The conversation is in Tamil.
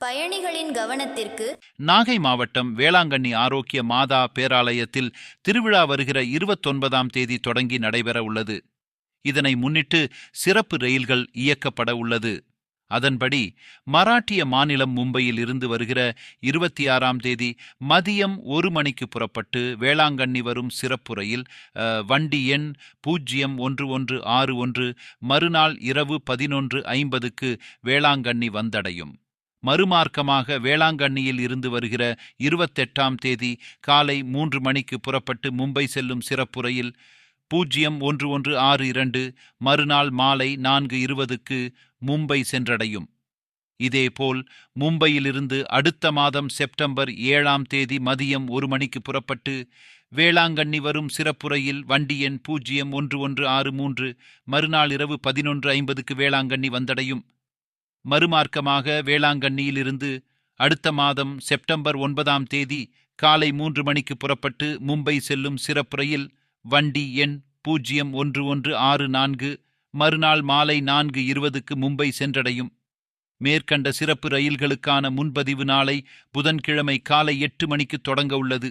பயணிகளின் கவனத்திற்கு. நாகை மாவட்டம் வேளாங்கண்ணி ஆரோக்கிய மாதா பேராலயத்தில் திருவிழா வருகிற 29ஆம் தேதி தொடங்கி நடைபெற உள்ளது. இதனை முன்னிட்டு சிறப்பு ரயில்கள் இயக்கப்பட உள்ளது. அதன்படி மராட்டிய மாநிலம் மும்பையில் இருந்து வருகிற 26ஆம் தேதி மதியம் 1 மணிக்கு புறப்பட்டு வேளாங்கண்ணி வரும் சிறப்பு ரயில் வண்டி எண் 0161 மறுநாள் இரவு 11:50க்கு வேளாங்கண்ணி வந்தடையும். மறுமார்க்கமாக வேளாங்கண்ணியில் இருந்து வருகிற 28ஆம் தேதி காலை 3 மணிக்கு புறப்பட்டு மும்பை செல்லும் சிறப்பு ரயில் 0162 மறுநாள் மாலை 4:20க்கு மும்பை சென்றடையும். இதேபோல் மும்பையிலிருந்து அடுத்த மாதம் செப்டம்பர் 7ஆம் தேதி மதியம் 1 மணிக்கு புறப்பட்டு வேளாங்கண்ணி வரும் சிறப்பு ரயில் வண்டி எண் 0163 மறுநாள் இரவு 11:50க்கு வேளாங்கண்ணி வந்தடையும். மறுமார்க்கமாக வேளாங்கண்ணியிலிருந்து அடுத்த மாதம் செப்டம்பர் 9ஆம் தேதி காலை 3 மணிக்கு புறப்பட்டு மும்பை செல்லும் சிறப்பு ரயில் வண்டி எண் 0164 மறுநாள் மாலை 4:20க்கு மும்பை சென்றடையும். மேற்கண்ட சிறப்பு ரயில்களுக்கான முன்பதிவு நாளை புதன்கிழமை காலை 8 மணிக்கு தொடங்க உள்ளது.